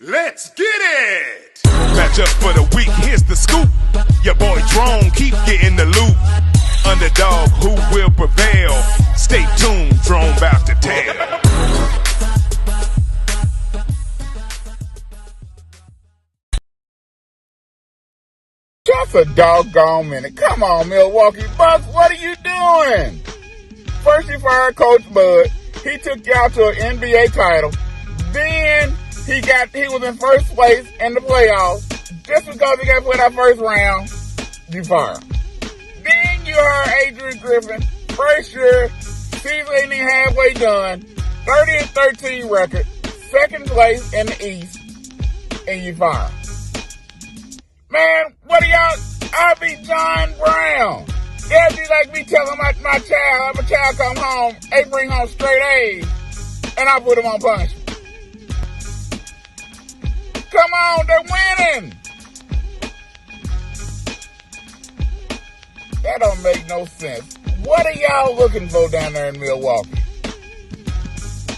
Let's get it! Match up for the week, here's the scoop. Your boy Drone keep getting the loot. Underdog, who will prevail? Stay tuned, Drone about to tell. Just a doggone minute. Come on, Milwaukee Bucks, what are you doing? First you fired Coach Bud. He took you out to an NBA title. Then he was in first place in the playoffs. Just because he got put out first round, you fire him. Then you hired Adrian Griffin. First year, season ain't even halfway done. 30-13 record. Second place in the East. And you fire him. Man, what are y'all? I be John Brown. That'd be like me telling my child, if a child come home, they bring home straight A's, and I put him on punishment. Come on, they're winning. That don't make no sense. What are y'all looking for down there in Milwaukee?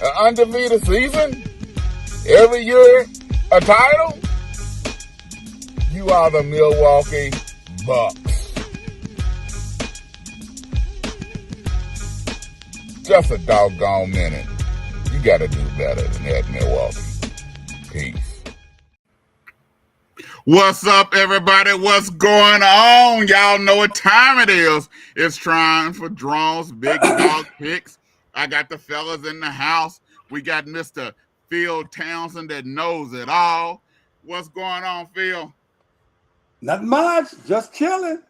An undefeated season? Every year, a title? You are the Milwaukee Bucks. Just a doggone minute. You got to do better than that, Milwaukee. Peace. What's up, everybody? What's going on? Y'all know what time it is. It's time for Drone's Big Dog Picks. I got the fellas in the house. We got Mr. Phil Townsend that knows it all. What's going on, Phil? Not much, just chilling.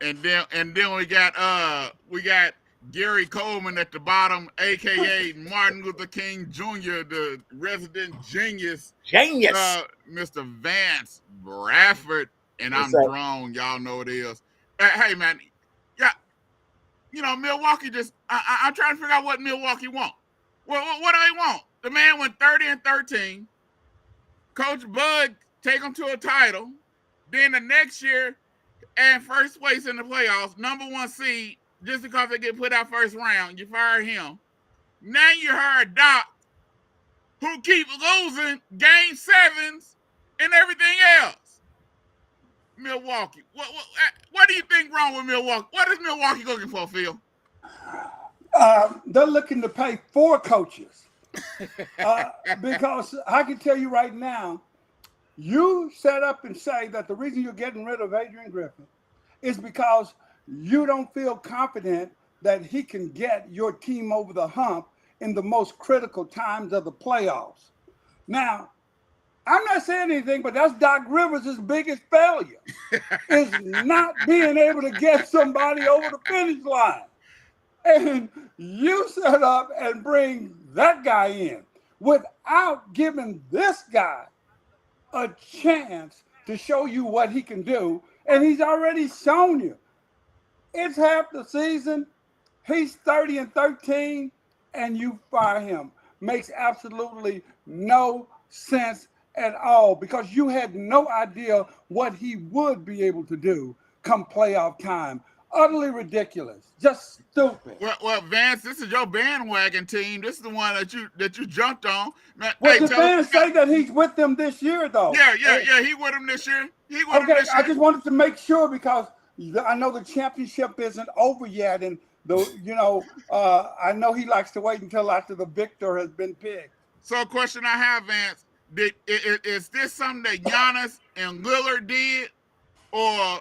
And then we got Gary Coleman at the bottom, aka Martin Luther King Jr., the resident genius. Mr. Vance Bradford, and I'm Drone. Y'all know it is. Hey man, yeah, you know Milwaukee just. I'm trying to figure out what Milwaukee want. What do they want? The man went 30-13. Coach Bud take them to a title. Then the next year, and first place in the playoffs, number one seed, just because they get put out first round, you fire him. Now you hired Dawg, who keep losing game sevens and everything else. Milwaukee. What do you think wrong with Milwaukee? What is Milwaukee looking for, Phil? They're looking to pay 4 coaches. Because I can tell you right now, you set up and say that the reason you're getting rid of Adrian Griffin is because you don't feel confident that he can get your team over the hump in the most critical times of the playoffs. Now, I'm not saying anything, but that's Doc Rivers' biggest failure, is not being able to get somebody over the finish line. And you set up and bring that guy in without giving this guy a chance to show you what he can do, and he's already shown you. It's half the season. He's 30-13, and you fire him. Makes absolutely no sense at all, because you had no idea what he would be able to do come playoff time. Utterly ridiculous. Just stupid. Well, Vance, this is your bandwagon team. This is the one that you jumped on. Man, well, the fans say that he's with them this year, though. Yeah. He with them this year. I just wanted to make sure, because I know the championship isn't over yet, and I know he likes to wait until after the victor has been picked. So, a question I have, Vance: is this something that Giannis and Lillard did, or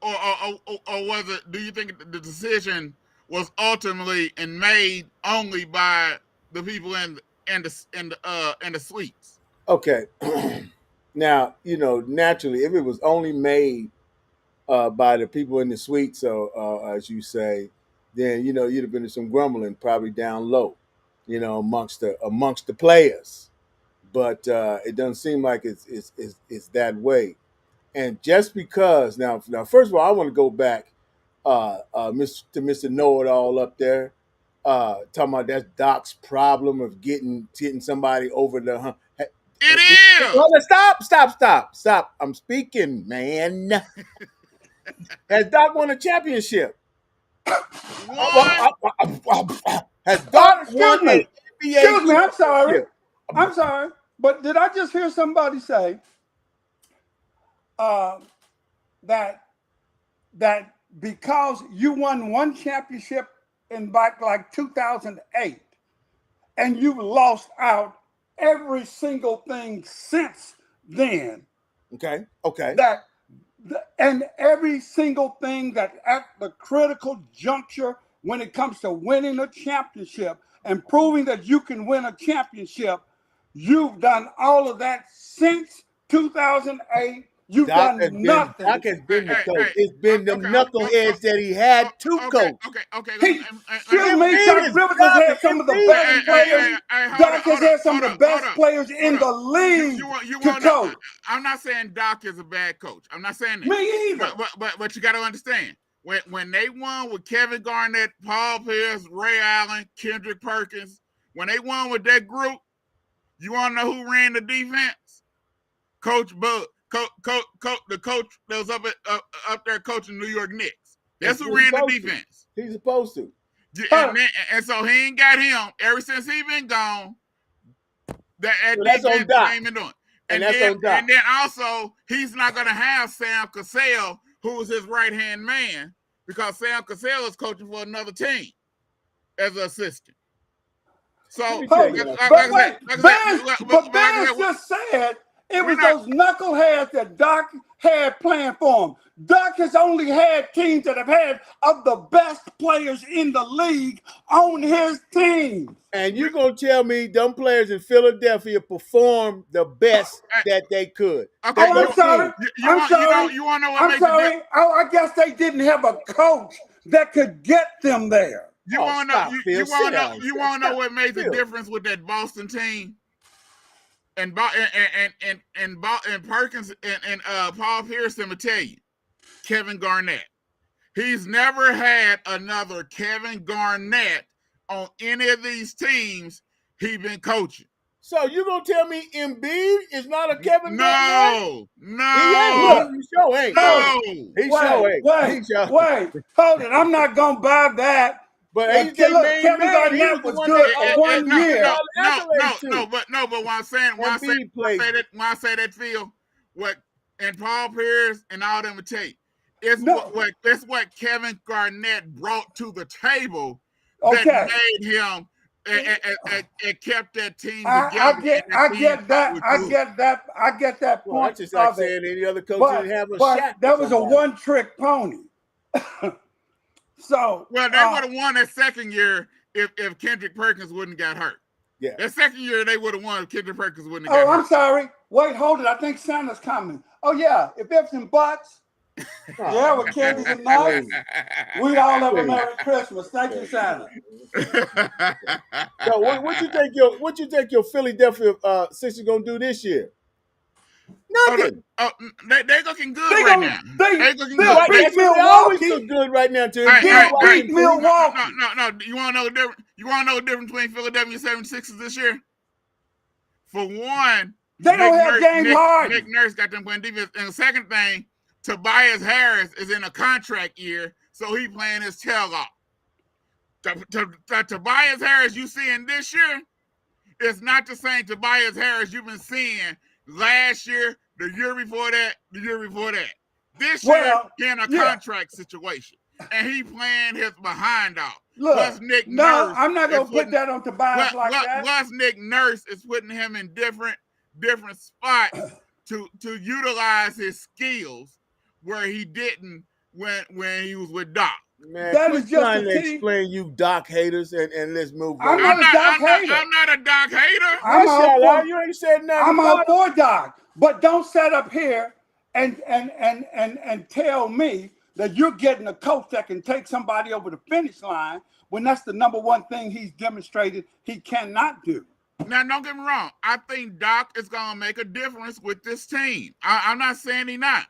was it? Do you think the decision was ultimately and made only by the people in the suites? Okay, now naturally, if it was only made by the people in the suites, so as you say, then you'd have been some grumbling probably down low, amongst the players. But it doesn't seem like it's that way. And just because now, first of all, I want to go back to Mr. Know-It-All up there, talking about that's Doc's problem of getting somebody over the hump. It is. Well, stop. I'm speaking, man. Has Doc won a championship? Has Doc won an NBA? Excuse me, I'm sorry. But did I just hear somebody say that because you won one championship in back like 2008 and you've lost out every single thing since then? Okay. And every single thing that at the critical juncture when it comes to winning a championship and proving that you can win a championship, you've done all of that since 2008. You've done nothing. Doc has been the coach. It's been the knuckleheads that he had to coach. Excuse me, Doc Rivers has had some of the best players. Doc has had some of the best players in the league to coach. I'm not saying Doc is a bad coach. I'm not saying that. Me either. But you got to understand, when they won with Kevin Garnett, Paul Pierce, Ray Allen, Kendrick Perkins, when they won with that group, you want to know who ran the defense? Coach Bud. The coach that was up there coaching New York Knicks. That's who ran the defense. He's supposed to. And so he ain't got him ever since he been gone. That that's on Doc. Ain't been doing. And then also he's not gonna have Sam Cassell, who's his right hand man, because Sam Cassell is coaching for another team as an assistant. So, Vance just said it was those knuckleheads that Doc had playing for him. Doc has only had teams that have had of the best players in the league on his team. And you're going to tell me them players in Philadelphia performed the best that they could. Okay, I'm sorry. You want to know what makes it different? I guess they didn't have a coach that could get them there. You want to know what made the difference with that Boston team? And Perkins and Paul Pierce, I'm gonna tell you, Kevin Garnett. He's never had another Kevin Garnett on any of these teams he's been coaching. So you gonna tell me Embiid is not a Kevin Garnett? No. He sure ain't. Wait, hold it. I'm not gonna buy that. But Kevin Garnett was good for 1 year. But what I'm saying, when I say that, Phil, and Paul Pierce and all them will tell you, it's what Kevin Garnett brought to the table that made him and kept that team together. I get that point. Well, that's just like saying any other coach didn't have a shot. That was a one-trick pony. So they would have won that second year if Kendrick Perkins wouldn't got hurt. Yeah, that second year they would have won if Kendrick Perkins wouldn't have got hurt. I'm sorry. Wait, hold it. I think Santa's coming. Oh yeah, if ifs and buts. Yeah, with candies and nuts. We all have a Merry Christmas. Thank you, Santa. So what you think your Philadelphia Sixers gonna do this year? Nothing. They looking good right now. They looking good. They always look good right now. Beat Milwaukee. No. You want to know the difference? You want to know the difference between Philadelphia 76ers this year? For one, they don't have James Harden. Nick Nurse got them playing defense. And the second thing, Tobias Harris is in a contract year, so he playing his tail off. Tobias Harris you seeing this year is not the same Tobias Harris you've been seeing last year, the year before that, the year before that. This year, in a contract situation. And he playing his behind off. Look, plus Nick Nurse I'm not going to put that on Tobias like that. Plus Nick Nurse is putting him in different spots to utilize his skills where he didn't when he was with Doc. Man, that is just trying to explain you Doc haters and let's move on. I'm not a Doc hater. I'm not a Doc hater. You ain't said nothing. I'm all for Doc, but don't set up here and tell me that you're getting a coach that can take somebody over the finish line when that's the number one thing he's demonstrated he cannot do. Now, don't get me wrong. I think Doc is going to make a difference with this team. I'm not saying he's not.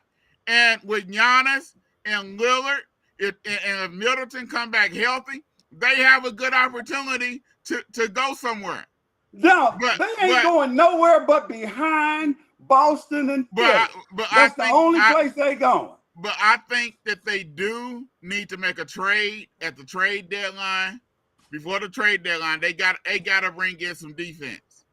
And with Giannis and Lillard, and if Middleton come back healthy, they have a good opportunity to go somewhere. No, they ain't going nowhere but behind Boston and Philly. That's the only place they going. But I think that they do need to make a trade at the trade deadline. Before the trade deadline, they got to bring in some defense.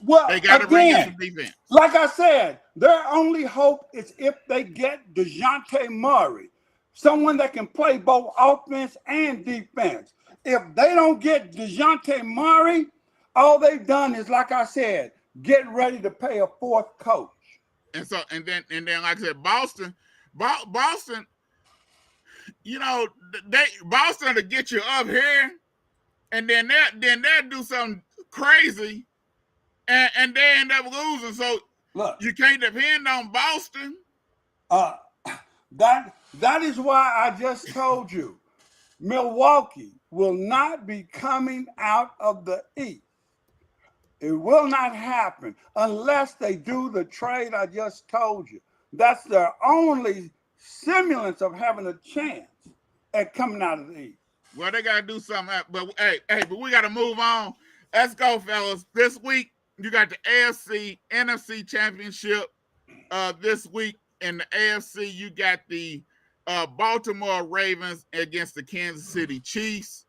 Well, They got to bring in some again, defense. like I said, their only hope is if they get DeJounte Murray, someone that can play both offense and defense. If they don't get DeJounte Murray, all they've done is, like I said, get ready to pay a fourth coach. And then like I said, Boston, you know, Boston to get you up here, and then they'll do something crazy, and they end up losing. So Look, you can't depend on Boston. That is why I just told you, Milwaukee will not be coming out of the East. It will not happen unless they do the trade I just told you. That's their only semblance of having a chance at coming out of the East. Well, they got to do something. But but we got to move on. Let's go, fellas. This week, you got the AFC, NFC championship. This week in the AFC, you got the Baltimore Ravens against the Kansas City Chiefs.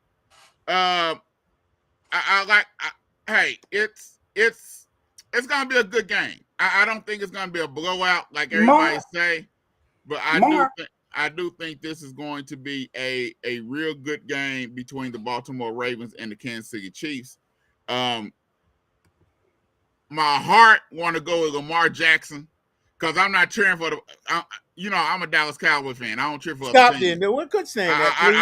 Hey, it's gonna be a good game. I don't think it's gonna be a blowout like everybody say, but I do think this is going to be a real good game between the Baltimore Ravens and the Kansas City Chiefs. My heart want to go with Lamar Jackson because I'm not cheering for I'm a Dallas Cowboys fan. I don't cheer for other teams. We're good saying that, please.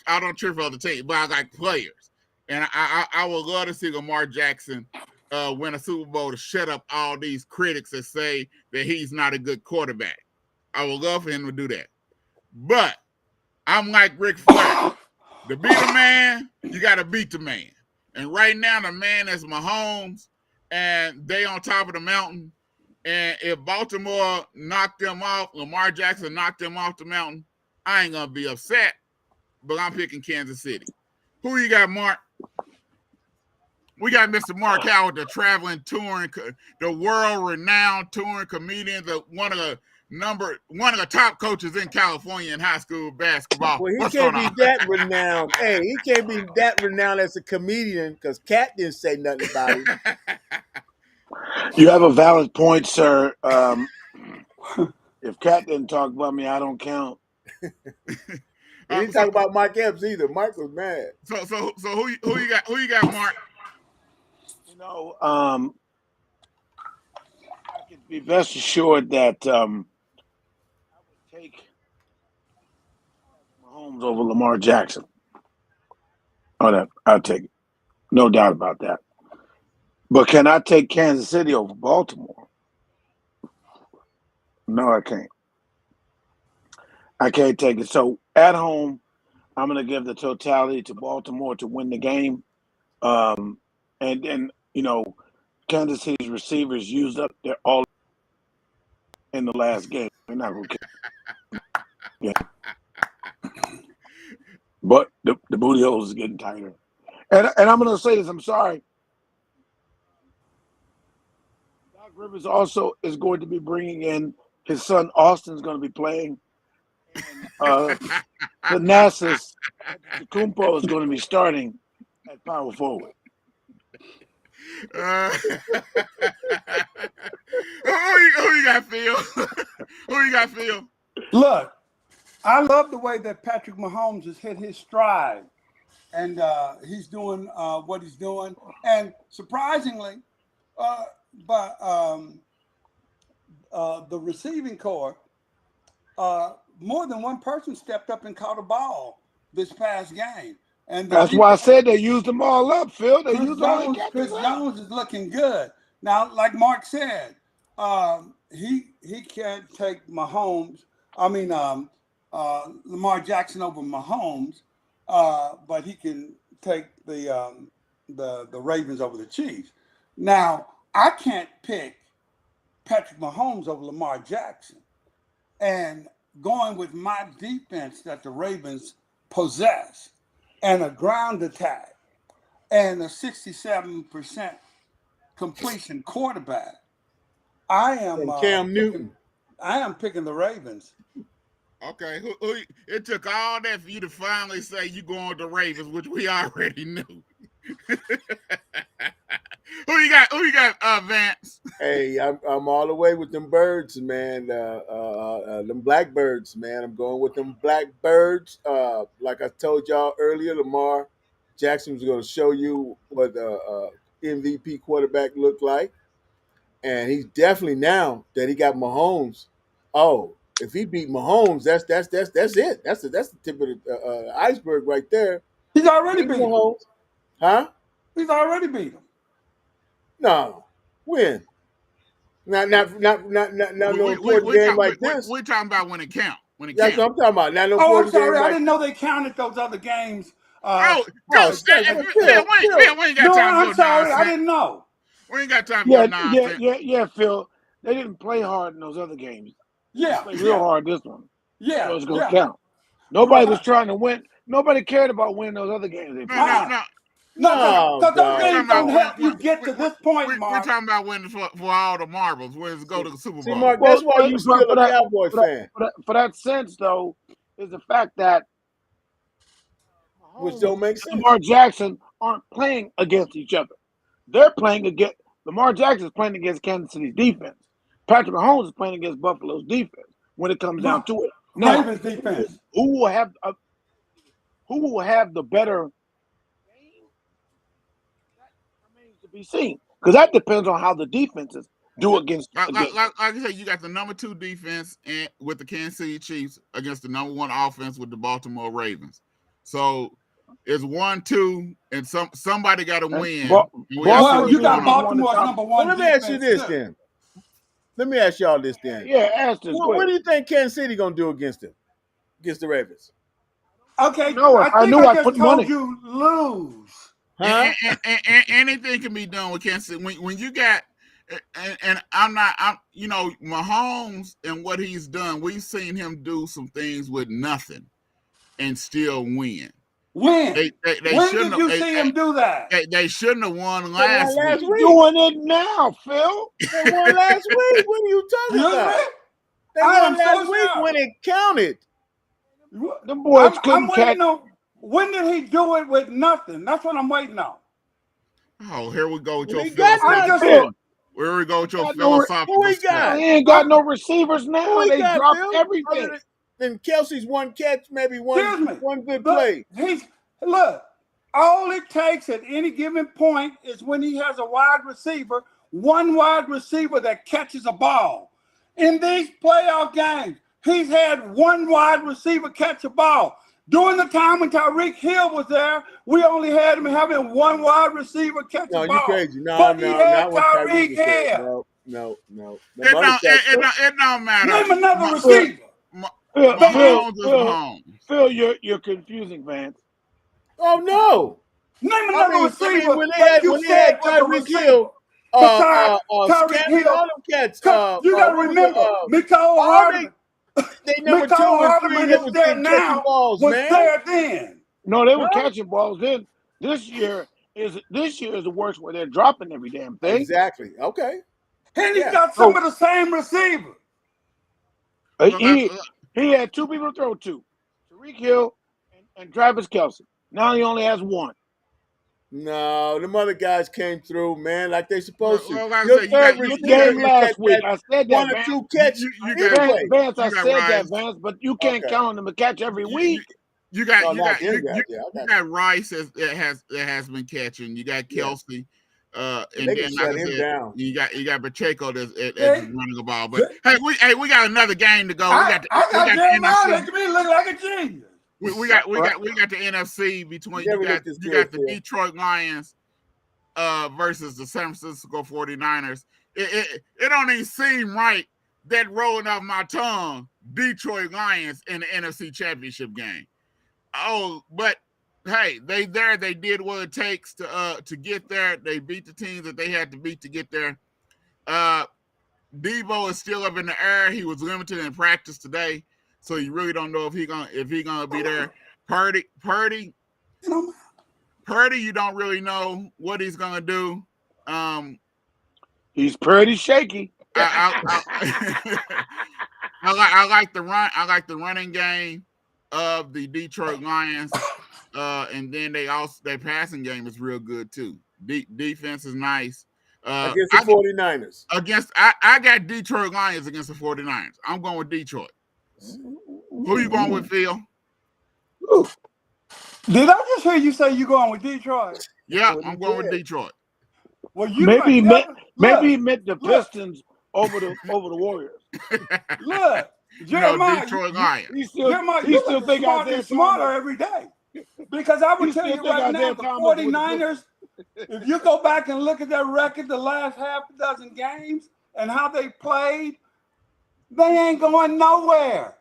I don't cheer for other teams, but I like players, and I would love to see Lamar Jackson win a Super Bowl to shut up all these critics that say that he's not a good quarterback. I would love for him to do that, but I'm like Ric Flair. To beat a man, you got to beat the man, and right now the man is Mahomes, and they on top of the mountain. And if Baltimore knocked them off, Lamar Jackson knocked them off the mountain, I ain't going to be upset, but I'm picking Kansas City. Who you got, Mark? We got Mr. Mark Howard, the traveling, touring, the world-renowned touring comedian, one of the top coaches in California in high school basketball. Well, he can't be that renowned. Hey, he can't be that renowned as a comedian because Cat didn't say nothing about it. You have a valid point, sir. If Cat didn't talk about me, I don't count. He didn't talk about Mike Epps either. Mike was mad. So who you got? Who you got, Mark? I can be best assured that I would take Mahomes over Lamar Jackson. Oh, I'll take it. No doubt about that. But can I take Kansas City over Baltimore? No, I can't. I can't take it. So at home, I'm going to give the totality to Baltimore to win the game. And then, Kansas City's receivers used up their all in the last game. They're not going to yeah. But the booty holes is getting tighter. And I'm going to say this. I'm sorry. Doc Rivers also is going to be bringing in his son Austin's going to be playing. And Thanasis Kumpo is going to be starting at power forward. Who you got, Phil? Who you got, Phil? Look, I love the way that Patrick Mahomes has hit his stride, and he's doing what he's doing. And surprisingly, the receiving corps, more than one person stepped up and caught a ball this past game. And that's why I said they used them all up, Phil. Chris Jones is looking good. Now, like Mark said, he can't take Mahomes. Lamar Jackson over Mahomes, but he can take the Ravens over the Chiefs. Now, I can't pick Patrick Mahomes over Lamar Jackson, and going with my defense that the Ravens possess, and a ground attack, and a 67% completion quarterback, I am Cam Newton. I am picking the Ravens. Okay, it took all that for you to finally say you going with the Ravens, which we already knew. Who you got? Who you got? Vance. Hey, I'm all the way with them birds, man. Them blackbirds, man. I'm going with them blackbirds. Like I told y'all earlier, Lamar Jackson was going to show you what MVP quarterback looked like, and he's definitely now that he got Mahomes. Oh, if he beat Mahomes, that's it. That's the tip of the iceberg right there. He's already Beat beat him. Mahomes, huh? He's already beat him. No, when? Not no important game like this. We're talking about when it count. When it That's count. what I'm talking about. Not no Oh, I'm important sorry. game I like didn't know they counted those other games. Oh, Phil, we ain't got No, time for I'm your sorry. I nonsense. didn't know. We ain't got time for your Yeah, nonsense. Phil. They didn't play hard in those other games. They Yeah, played real hard this one. yeah, So it's gonna yeah. count. Nobody was trying to win. Nobody cared about winning those other games. They played. No, because those games don't help you get to this point, We're Mark. talking about winning for all the marbles. We're to go to the Super Bowl. See, Mark, that's why you still a Cowboy fan. For that sense, though, is the fact that which don't make sense. Lamar Jackson aren't playing against each other. They're playing against Lamar Jackson is playing against Kansas City's defense. Patrick Mahomes is playing against Buffalo's defense when it comes down to it. Now, Ravens defense. Who will have the better game? That remains to be seen because that depends on how the defenses do against. Like I said, you got the number 2 defense with the Kansas City Chiefs against the number 1 offense with the Baltimore Ravens. So it's 1-2, and somebody got to win. Well, you got Baltimore's number 1. Well, let me ask you this then. Let me ask y'all this then. Yeah, ask this. What do you think Kansas City gonna do against them? Against the Ravens? Okay, no, I knew I just told you lose. Huh? And anything can be done with Kansas City. When you got, and I'm Mahomes and what he's done, we've seen him do some things with nothing and still win. When? When did you see him do that? They shouldn't have won last week. Doing it now, Phil. They won last week. What are you talking about? They won last week when it counted. Them boys couldn't catch. When did he do it with nothing? That's what I'm waiting on. Oh, here we go with your philosophical. Here we go with your philosophical. Who he got? He ain't got no receivers now. They dropped everything. Then Kelsey's one catch, maybe one good play. Look, all it takes at any given point is when he has a wide receiver, one wide receiver that catches a ball. In these playoff games, he's had one wide receiver catch a ball. During the time when Tyreek Hill was there, we only had him having one wide receiver catch a ball. No, you crazy. But he had Tyreek Hill. No. It don't matter. Name another receiver. Phil, you're confusing, Vance. Oh no! Name another receiver. When they had Tyreek Hill, Tyreek Hill, you got to remember, Mecole Hardman. They number 2 and 3 that was there now balls, was man. There then. No, they were catching balls then. This year is the worst where they're dropping every damn thing. Exactly. Okay. And he's got some of the same receivers. He had 2 people to throw to, Tyreek Hill and Travis Kelce. Now he only has 1. No, them other guys came through, man, like they supposed to. Your third game last week, I said that, 1 or 2 catches. Vance, I said that, Vance, but you can't count on them to catch every week. You got Rice that has been catching. You got Kelsey, and then like I said, you got Pacheco that's running the ball. But hey, we got another game to go. I got Jeremiah making me look like a genius. We got the NFC between you got the Detroit Lions versus the San Francisco 49ers. It don't even seem right that rolling off my tongue, Detroit Lions in the NFC Championship game. Oh, but hey, they did what it takes to get there. They beat the teams that they had to beat to get there. Deebo is still up in the air. He was limited in practice today. So you really don't know if he gonna be there. Purdy, you don't really know what he's gonna do. He's pretty shaky. I like the run. I like the running game of the Detroit Lions, and then their passing game is real good too. Defense is nice. Against the 49ers. I got Detroit Lions against the 49ers. I'm going with Detroit. Who you going with, Phil? Did I just hear you say you going with Detroit? Yeah, I'm going with Detroit. Well, you maybe he meant the Pistons over the Warriors. Look, Jeremiah, Detroit Lions. He still think smarter every day. Because I would tell you right now, the 49ers, if you go back and look at their record the last half a dozen games and how they played, they ain't going nowhere.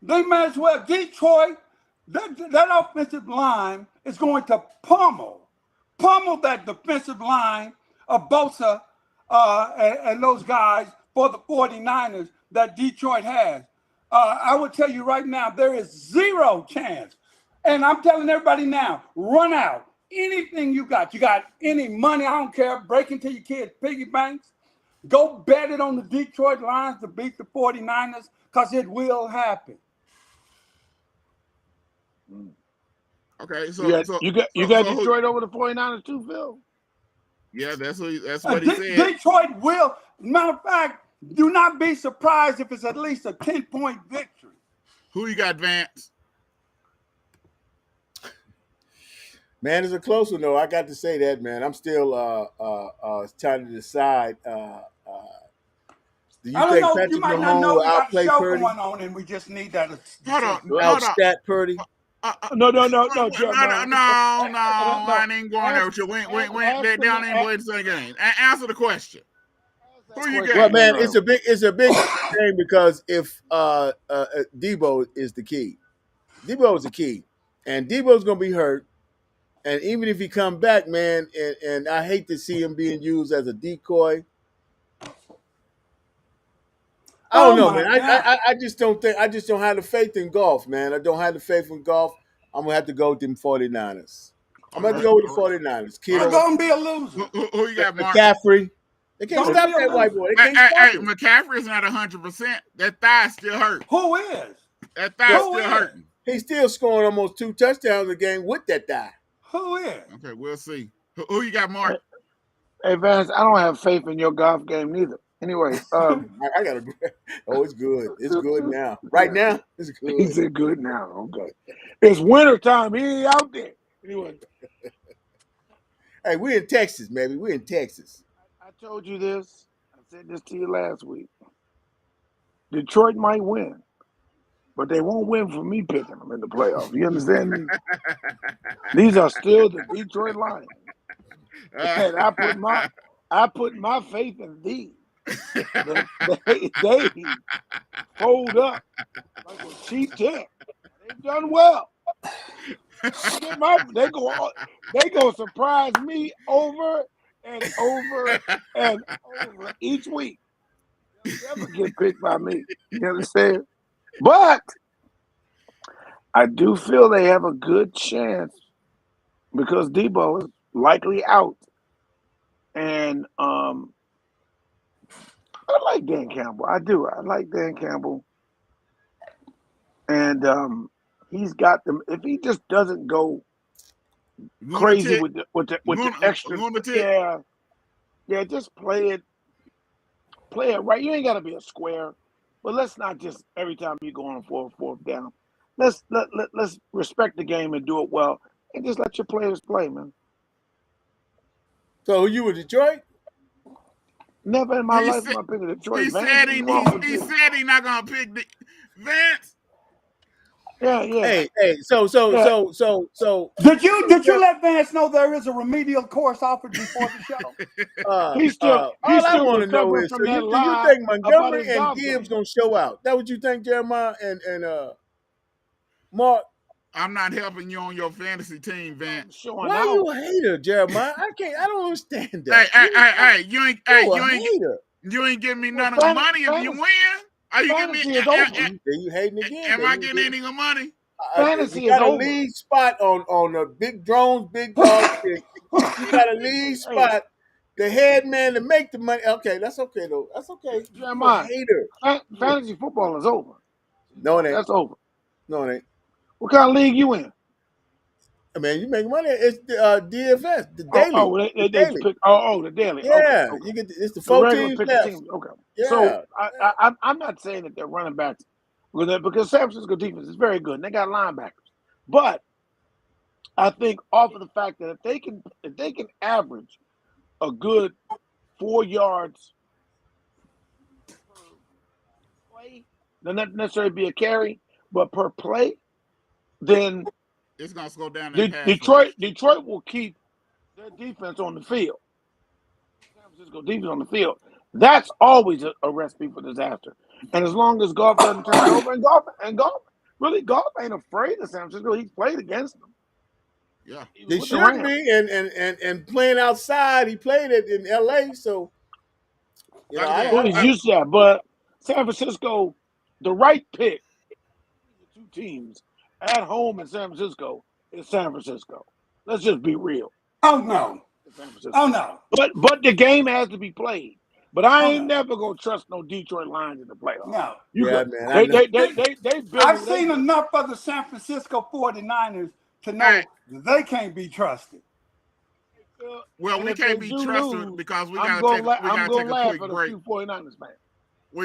They might as well. Detroit, that offensive line is going to pummel that defensive line of Bosa and those guys for the 49ers that Detroit has. I would tell you right now, there is zero chance. And I'm telling everybody now, run out. Anything you got any money, I don't care, break into your kids' piggy banks. Go bet it on the Detroit Lions to beat the 49ers because it will happen. Okay, so you got Detroit over the 49ers too, Phil? Yeah, that's what he said. Detroit will. Matter of fact, do not be surprised if it's at least a 10-point victory. Who you got, Vance? Man, it's a close one, though. I got to say that, man. I'm still trying to decide. Do you think Patrick Mahomes will outplay Purdy? Going on, and we just need that. Outstat Purdy? No, I ain't going there with you. They don't even play the same game. Answer the question. Who you got? Well, man, it's a big game because if Debo is the key. Debo is the key. And Debo's going to be hurt. And even if he come back, man, and I hate to see him being used as a decoy. I don't know, man. I just don't have the faith in golf, man. I don't have the faith in golf. I'm gonna have to go with them 49ers. I'm gonna have to go with the 49ers. You're gonna be a loser. Who you got, Mark? McCaffrey. They can't stop that white boy. Hey, McCaffrey's not 100%. That thigh still hurt. Who is? That thigh still hurting. He's still scoring almost 2 touchdowns a game with that thigh. Who is? Okay, we'll see. Who you got, Mark? Hey, Vance, I don't have faith in your golf game neither. Anyway, I got to. Oh, it's good. It's good now. Right now, it's good. He said good now. Okay. It's winter time. He ain't out there. Anyway. Hey, we're in Texas, baby. We're in Texas. I told you this. I said this to you last week. Detroit might win, but they won't win for me picking them in the playoffs. You understand me? These are still the Detroit Lions. And I put my faith in these. They fold up like a cheap tip. They've done well. They go surprise me over and over and over each week. They'll never get picked by me. You understand? But I do feel they have a good chance because Debo is likely out. And I like Dan Campbell. I do. I like Dan Campbell. And he's got them. If he just doesn't go crazy with the extra, yeah, just play it right. You ain't got to be a square, but let's not just every time you go on for a fourth down. Let's respect the game and do it well, and just let your players play, man. So you were Detroit? Never in my life am I picking Detroit. He said he's not gonna pick the Vance. Yeah. Hey. So. Did you let Vance know there is a remedial course offered before the show? All I want to know is, do you think Montgomery and Gibbs gonna show out? That what you think, Jeremiah and Mark? I'm not helping you on your fantasy team, Vance. Why are you a hater, Jeremiah? I don't understand that. Hey, you ain't giving me none of the money if you win. Are you giving me? You hating again? Am I getting any of money? Fantasy you got is a over. lead spot on the big drones, big dogs. You got a lead spot. The head man to make the money. Okay, that's okay though. That's okay. Jeremiah, hater. Fantasy football is over. No, it ain't. That's over. No, it ain't. What kind of league you in? Man, you make money. It's the DFS, the Oh, daily. they Daily. pick. The daily. Yeah, Okay. you get it's the The 4 regular teams pick of left. teams. Okay. Yeah. So I'm not saying that they're running backs because San Francisco defense is very good and they got linebackers, but I think off of the fact that if they can average a good 4 yards per play, not necessarily be a carry, but per play, then It's gonna slow down their pass Detroit will keep their defense on the field. San Francisco defense on the field. That's always a recipe for disaster. And as long as Goff doesn't turn it over, and Goff ain't afraid of San Francisco. He's played against them. Yeah, they should be, and playing outside. He played it in LA, so you know. He's used to that. But San Francisco, the right pick, the two teams at home in San Francisco is San Francisco. Let's just be real. Oh no. Oh no. But the game has to be played. But I ain't never gonna trust no Detroit Lions in the playoffs. No. I've seen enough of the San Francisco 49ers to know they can't be trusted. Well, we can't be trusted because we gotta take a quick break. 49ers fans.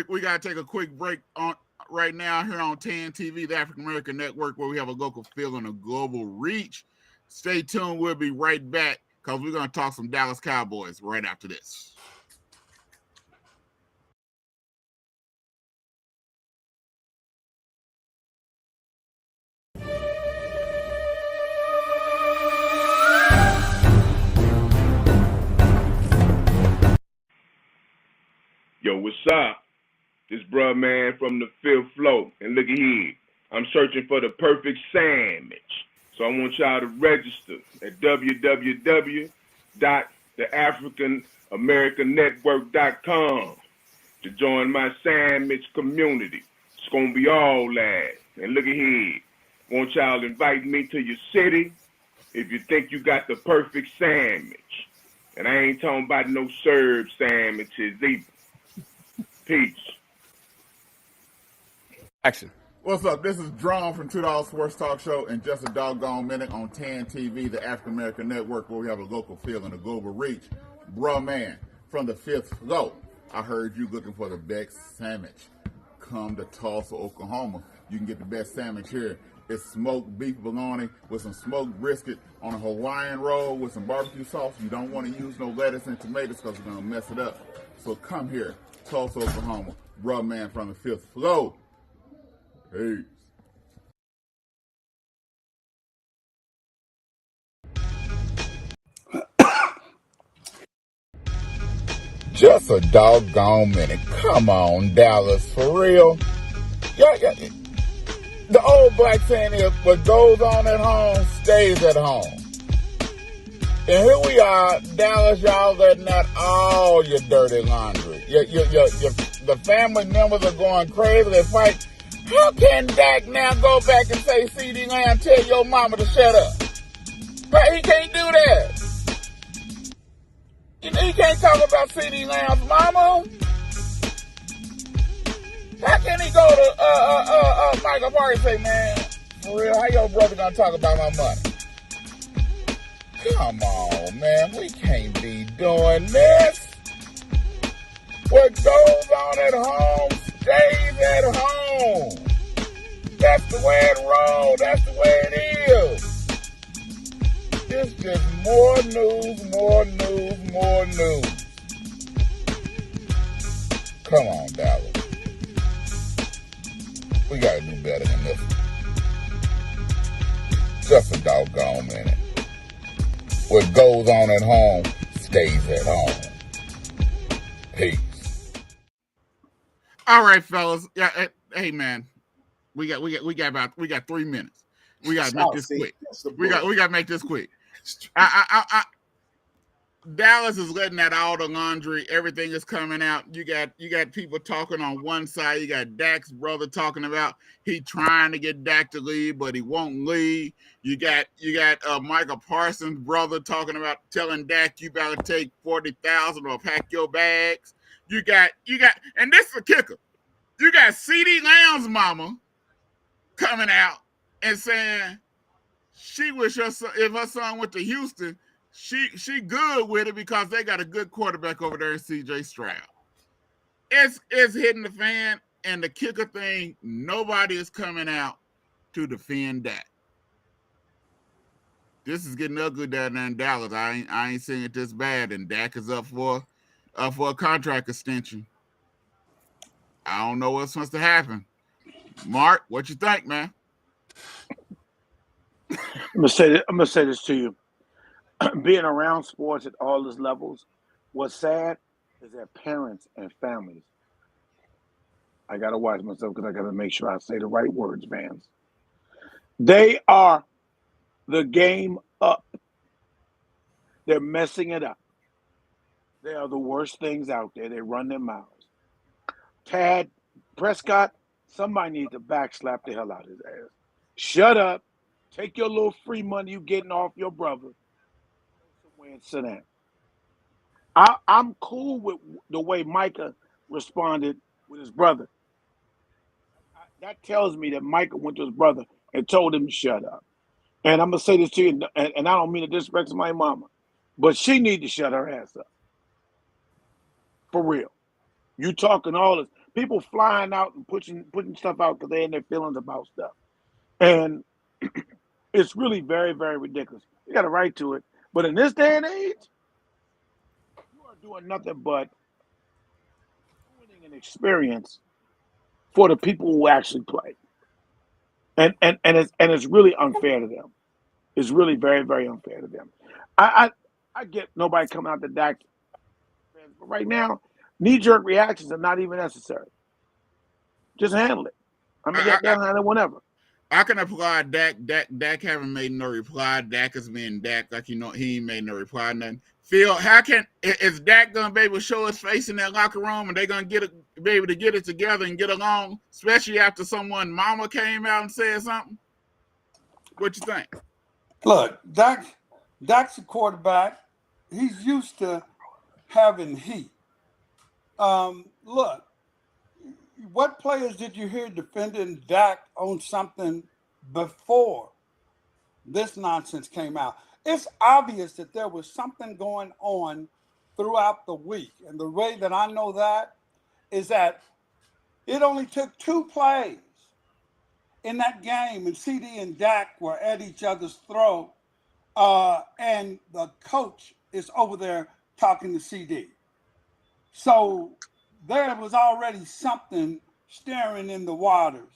We gotta take a quick break on right now here on TAAN TV, the African American Network, where we have a local feel and a global reach. Stay tuned. We'll be right back because we're gonna talk some Dallas Cowboys right after this. Yo, what's up? This bruh man from the fifth floor. And look at here. I'm searching for the perfect sandwich. So I want y'all to register at www.theafricanamericannetwork.com to join my sandwich community. It's going to be all that. And look at here. Want y'all to invite me to your city if you think you got the perfect sandwich. And I ain't talking about no Serb sandwiches either. Peace. Action. What's up? This is Drum from $2 Sports Talk Show in just a doggone minute on TAAN TV, the African American Network, where we have a local feel and a global reach. Bruh man, from the fifth floor, I heard you looking for the best sandwich. Come to Tulsa, Oklahoma. You can get the best sandwich here. It's smoked beef bologna with some smoked brisket on a Hawaiian roll with some barbecue sauce. You don't want to use no lettuce and tomatoes because we're going to mess it up. So come here, Tulsa, Oklahoma. Bruh man from the fifth floor. Peace. Just a doggone minute. Come on, Dallas, for real. Yeah. The old black saying is, what goes on at home stays at home. And here we are, Dallas, y'all letting out all your dirty laundry. The family members are going crazy. They fight. How can Dak now go back and say, CD Lamb, tell your mama to shut up? But he can't do that. He can't talk about CD Lamb's mama. How can he go to Michael Park and say, man, for real, how your brother gonna talk about my money? Come on, man, we can't be doing this. What goes on at home stays at home. That's the way it rolls. That's the way it is. It's just more news. Come on, Dallas. We gotta do better than this. Just a doggone minute. What goes on at home stays at home. Peace. All right, fellas. Yeah, hey man, we got 3 minutes. We gotta make this quick. We gotta make this quick. Dallas is letting out all the laundry. Everything is coming out. You got people talking on one side. You got Dak's brother talking about he trying to get Dak to leave, but he won't leave. You got Michael Parsons' brother talking about telling Dak you better take 40,000 or pack your bags. You got, and this is the kicker. You got CD Lamb's mama coming out and saying she wish her son, if her son went to Houston, she good with it because they got a good quarterback over there in C.J. Stroud. It's hitting the fan, and the kicker thing, nobody is coming out to defend that. This is getting ugly down there in Dallas. I ain't seeing it this bad, and Dak is up for a contract extension. I don't know what's supposed to happen. Mark, what you think, man? I'm gonna say this to you. Being around sports at all these levels, what's sad is that parents and families. I gotta watch myself because I gotta make sure I say the right words, Vance. They are the game up. They're messing it up. They are the worst things out there. They run their mouths. Tad Prescott, somebody needs to backslap the hell out of his ass. Shut up. Take your little free money you getting off your brother. Go somewhere and sit down. I'm cool with the way Micah responded with his brother. That tells me that Micah went to his brother and told him to shut up. And I'm going to say this to you, and I don't mean to disrespect my mama, but she need to shut her ass up. For real. You talking all this. People flying out and putting stuff out because they're in their feelings about stuff. And it's really very, very ridiculous. You got a right to it. But in this day and age, you are doing nothing but ruining an experience for the people who actually play. And it's really unfair to them. It's really very, very unfair to them. I get nobody coming out the Dak fans, but right now, knee-jerk reactions are not even necessary. Just handle it. I mean, they'll handle it whenever. I can applaud Dak. Dak haven't made no reply. Dak has been Dak, like he ain't made no reply. Nothing. Phil, is Dak gonna be able to show his face in that locker room and they gonna be able to get it together and get along, especially after someone mama came out and said something? What you think? Look, Dak's a quarterback. He's used to having heat. Look, what players did you hear defending Dak on something before this nonsense came out? It's obvious that there was something going on throughout the week. And the way that I know that is that it only took 2 plays in that game, and CD and Dak were at each other's throat, and the coach is over there talking to CD. So there was already something stirring in the waters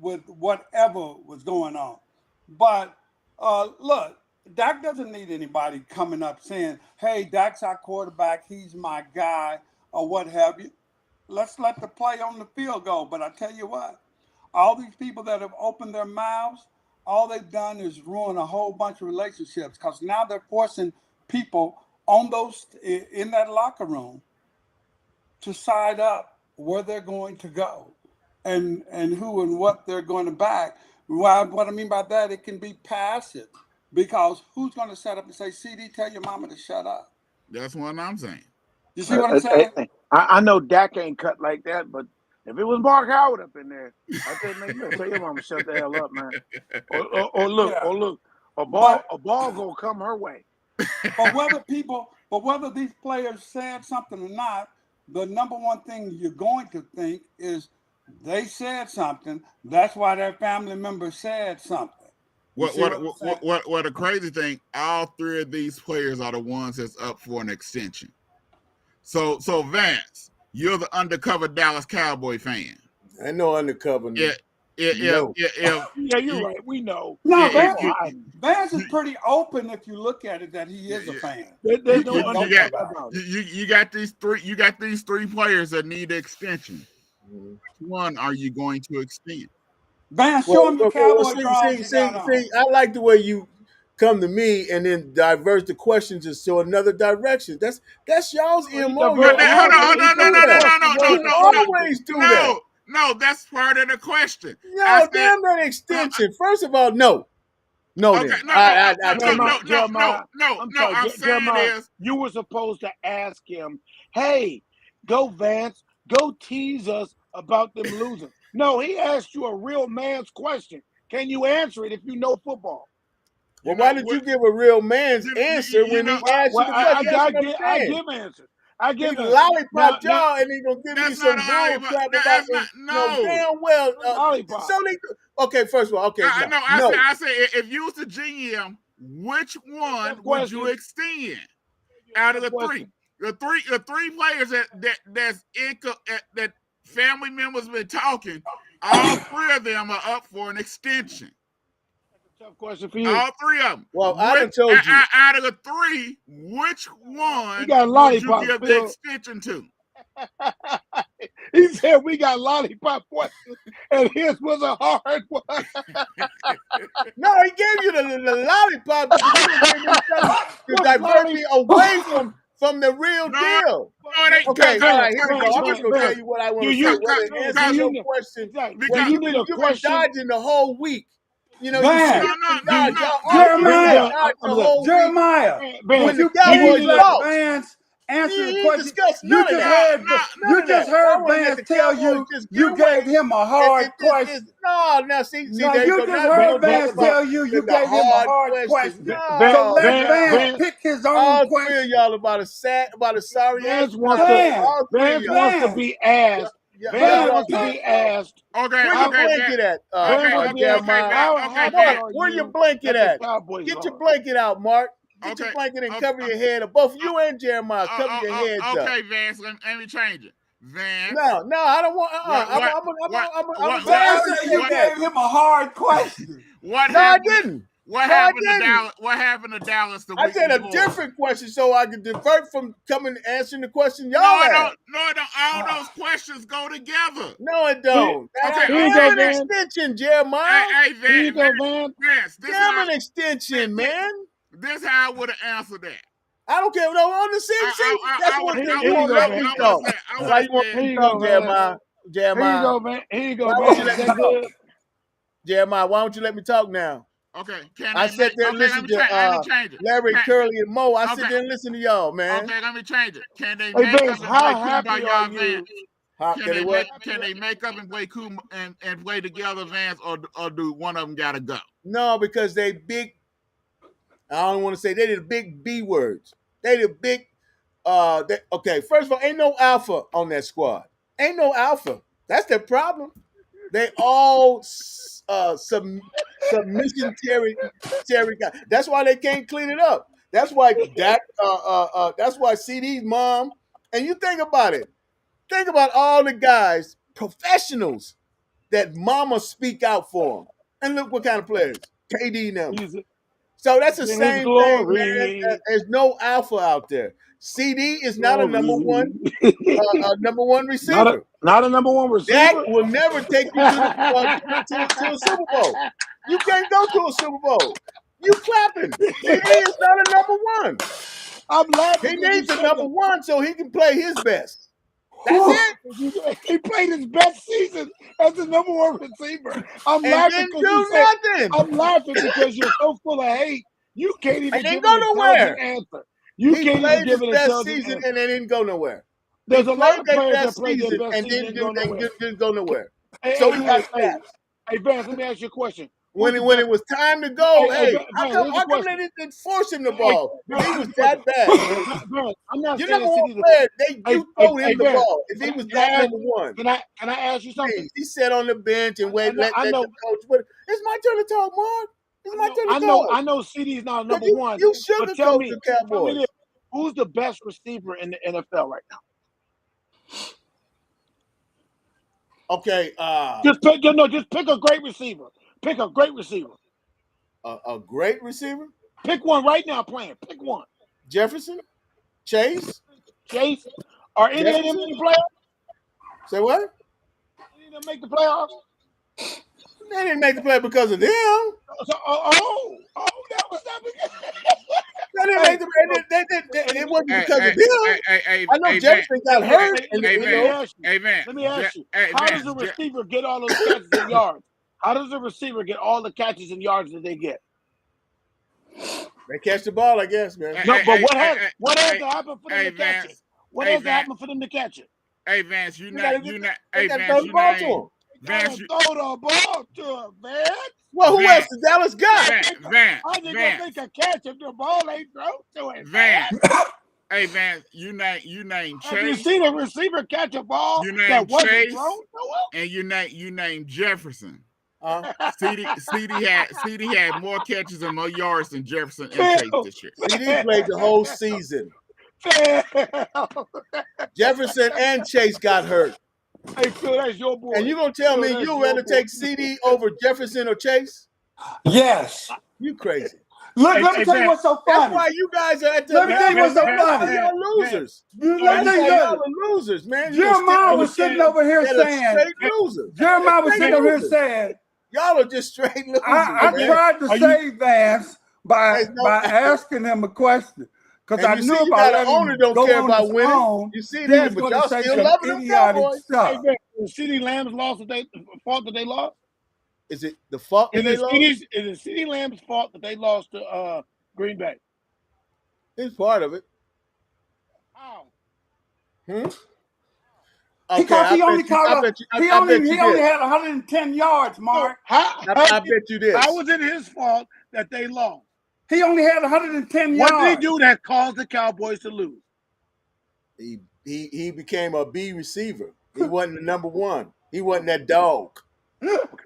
with whatever was going on. But look, Dak doesn't need anybody coming up saying, hey, Dak's our quarterback, he's my guy, or what have you. Let's let the play on the field go. But I tell you what, all these people that have opened their mouths, all they've done is ruin a whole bunch of relationships, because now they're forcing people on those in that locker room to side up where they're going to go and who and what they're going to back. What I mean by that, it can be passive, because who's going to set up and say, CD, tell your mama to shut up? That's what I'm saying. You see what I'm saying? I know Dak ain't cut like that, but if it was Mark Howard up in there, I'd say, man, you tell your mama to shut the hell up, man. Or look, a ball gonna come her way. But whether these players said something or not, the number one thing you're going to think is they said something. That's why their family member said something. What the crazy thing, all 3 of these players are the ones that's up for an extension. So Vance, you're the undercover Dallas Cowboy fan. I know undercover. Yeah, you're right. We know. No, Vance is pretty open if you look at it that he is a fan. There's no about it. You got these 3. You got these 3 players that need an extension. Which one are you going to extend? Vance, show him the Cowboy draws. I like the way you come to me and then divert the questions to another direction. That's y'all's MO. No. Always do that. No, that's part of the question. No, damn that extension. First of all, no. Okay, I'm saying is you were supposed to ask him, hey, go Vance, go tease us about them losing. No, he asked you a real man's question. Can you answer it if you know football? Well, why did you give a real man's answer when he asked you the question? I give answers. I give answers. answers. Lollipop y'all, and he gonna give me some bull crap about damn well. So they okay. First of all, okay. I say if you was the GM, which one would you extend out of the three? The three players that family members been talking. All three of them are up for an extension. Tough question for you. All three of them. Well, I done told you. Out of the three, which one would you give the extension to? He said we got lollipop questions, and his was a hard one. No, he gave you the lollipop to divert me away from the real deal. Okay, all right, here we go. I'm just going to tell you what I want to say. Answer your question. Because you've been dodging the whole week. You know, Jeremiah, when the Cowboys lost. Vance answer the question. You just heard Vance tell you gave him a hard question. No, see, you just heard Vance tell you gave him a hard question. So let Vance pick his own all question. Three of y'all about a sorry Vance wants to be asked. Vance wants to be asked. Okay, where your blanket at? Where your blanket at? Get your blanket out, Mark. Get your blanket and cover your head. Both you and Jeremiah, cover your heads up. Okay, Vance, let me change it. Vance. No, I don't want. Vance said you gave him a hard question. I didn't. What happened to Dallas? What happened to Dallas the week before? I said a different question so I could divert from coming answering the question y'all asked. No, all those questions go together. No, it don't. Okay, an extension, Jeremiah. Hey, Vance. Damn an extension, man. This is how I would have answered that. I don't care. No, on the CC. That's what you want to let me talk. Why you want me to talk, Jeremiah? Here you go, man. Jeremiah, why don't you let me talk now? Okay. I sat there and listened to Larry, Curly, and Mo. I sit there and listen to y'all, man. Okay, let me change it. Can they make up and play cool by y'all, Vance? Can they make up and play cool and play together, Vance, or do one of them gotta go? No, because they big. I don't want to say they did the big B words. They did big. Okay, first of all, ain't no alpha on that squad. Ain't no alpha. That's their problem. They all submission Terry guy. That's why they can't clean it up. That's why that's why CD's mom. And you think about it. Think about all the guys, professionals, that mama speak out for them. And look what kind of players. KD now. So that's the same thing, man. There's no alpha out there. CD is not a number one receiver. Not a number one receiver. Dak will never take you to a Super Bowl. You can't go to a Super Bowl. You clapping. CD is not a number one. I'm laughing. He needs a number one so he can play his best. That's it. He played his best season as the number one receiver. I'm laughing because you're so full of hate. You can't even give an intelligent answer. He played his best season and they didn't go nowhere. There's a lot of players that played their best season and didn't go nowhere. So he got snaps. Hey, Vance, let me ask you a question. When it was time to go, how come they didn't force him the ball? If he was that bad. I'm not You're number one player. You throw him the ball. If he was that number one. Can I ask you something? He sat on the bench and let the coach. It's my turn to talk, Mark. It's my turn to talk. I know CD's not number one. You should have coached the Cowboys. Who's the best receiver in the NFL right now? Okay. Just pick a great receiver. Pick a great receiver. A great receiver? Pick one right now playing. Pick one. Jefferson? Chase? Are any of them in the playoffs? Say what? Any of them make the playoffs? They didn't make the play because of them. That was not because they didn't make the play. It wasn't because of them. I know Jefferson got hurt. Let me ask you. How does a receiver get all those catches and yards? How does a receiver get all the catches and yards that they get? They catch the ball, I guess, man. No, but what has to happen for them to catch it? What has to happen for them to catch it? Hey, Vance, you Vance, throw the ball to him, Vance. Well, who Vance. else did Dallas got? Vance. How's he gonna make a catch if the ball ain't thrown to him? Vance. Hey Vance, you name Chase. Have you seen a receiver catch a ball that wasn't thrown to him? And you name Jefferson. CD had more catches and more yards than Jefferson and Chase this year. CD played the whole season. Jefferson and Chase got hurt. Hey, Phil, that's your boy. And you gonna tell me you rather take CD over Jefferson or Chase? Yes. You crazy. Look, let me tell you what's so funny. That's why you guys are at the. Let me tell you what's so funny. Y'all losers. Let me tell you y'all are losers, man. Jeremiah was sitting over here saying. Straight losers. Jeremiah was sitting over here saying. Y'all are just straight losers. I tried to save Vance by asking him a question. Because I knew if I let him don't care about winning. Own, you see that, but y'all still loving them Cowboys. Hey, is CD Lamb's fault that they lost? Is it the fault that they lost? Is it CD Lamb's fault that they lost to Green Bay? It's part of it. How? Okay, because he only had 110 yards, Mark. I bet you this. How was it his fault that they lost? He only had 110 yards. What did he do that caused the Cowboys to lose? He became a B receiver. He wasn't the number one. He wasn't that dog. Look,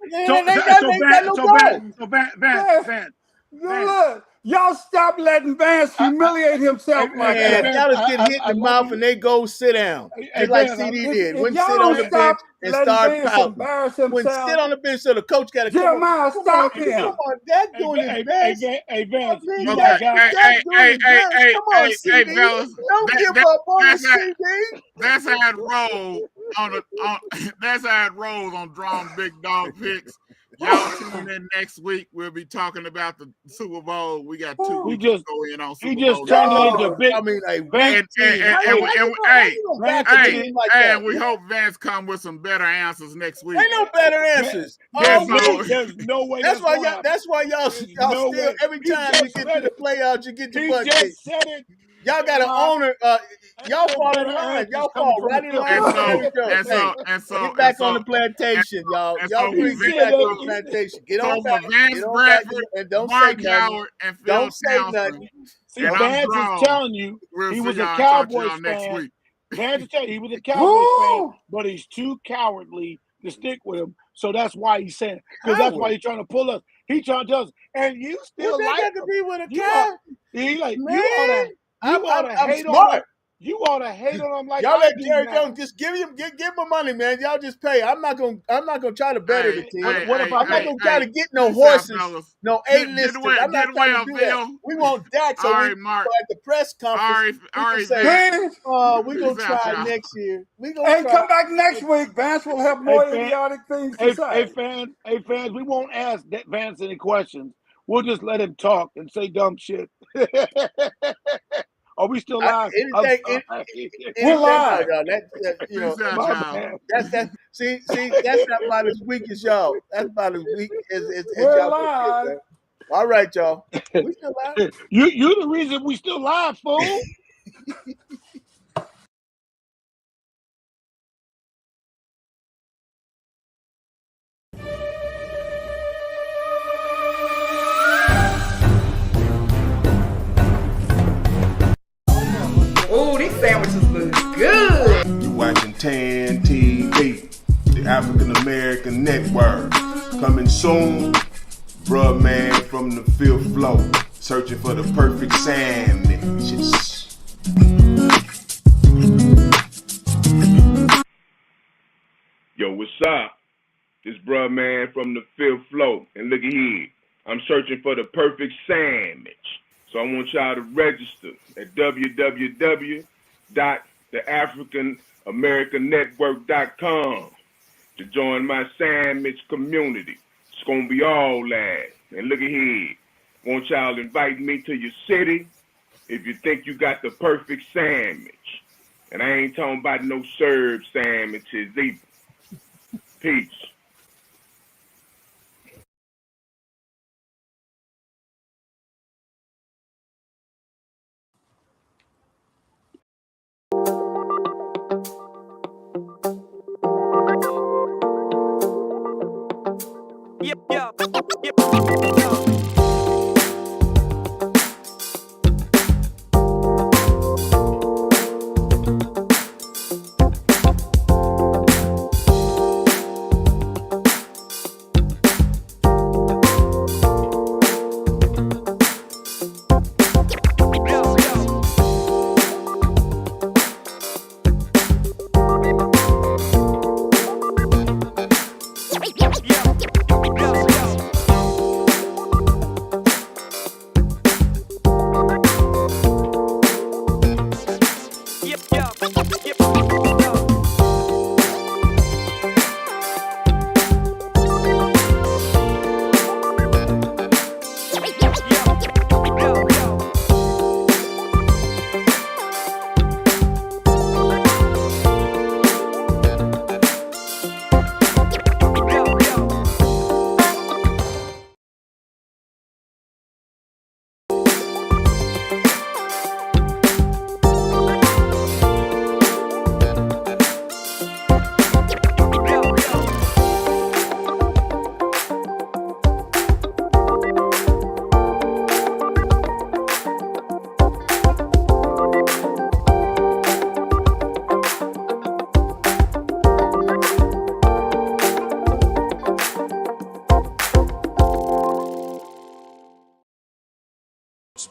y'all stop letting Vance humiliate himself like that. Y'all just get hit in the mouth and they go sit down. Like CD did. Wouldn't sit on the bench and start pouting. Wouldn't sit on the bench so the coach got to come on. Jeremiah, stop him. Come on, Dad's doing his best. Hey, Vance. Come on, CD. Don't give up on the CD. That's how it rolls that's how it rolls on Drawn Big Dog Picks. Y'all tune in next week. We'll be talking about the Super Bowl. We got 2 weeks to go in on Super Bowl. He just turned into big. I mean, like, and we hope Vance come with some better answers next week. Ain't no better answers. There's no way. That's why y'all still every time you get to the playoffs, you get your butt kicked. He just said it. Y'all got an owner. Y'all fall in line. Y'all fall right in line. And so get back on the plantation, y'all. Y'all get back on the plantation. Get on back. And don't say nothing. Don't say nothing. See, Vance is telling you he was a Cowboys fan. Vance is telling you he was a Cowboys fan, but he's too cowardly to stick with him. So that's why he's saying. Because that's why he's trying to pull us. He's trying to tell us. And you still like him. Be with a cow. You ought to hate on him like y'all let Jerry Jones just give him money, man. Y'all just pay. I'm not gonna try to better the team. I'm not gonna try to get no horses, no A-listers. I'm not trying to do that. We want Dak, so at the press conference, we say, we're gonna try next year. Come back next week. Vance will have more idiotic things to say. Hey fans, we won't ask Vance any questions. We'll just let him talk and say dumb shit. Are we still live? We're live. See, that's not about as weak as y'all. That's about as weak as y'all. Live. All right, y'all. We still live. You the reason we still live, fool. Oh, these sandwiches look good. You're watching TAAN TV, the African American Network. Coming soon, bruh man from the 5th floor, searching for the perfect sandwiches. Yo, what's up? This bruh man from the 5th floor, and look at here. I'm searching for the perfect sandwich. So I want y'all to register at www.theafricanamericannetwork.com to join my sandwich community. It's going to be all that. And look at here. Want y'all inviting me to your city if you think you got the perfect sandwich. And I ain't talking about no served sandwiches either. Peace.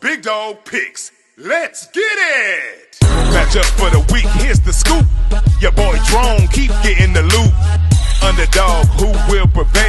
Big Dog Picks. Let's get it! Matchup for the week, here's the scoop. Your boy Drone keep getting the loot. Underdog, who will prevail?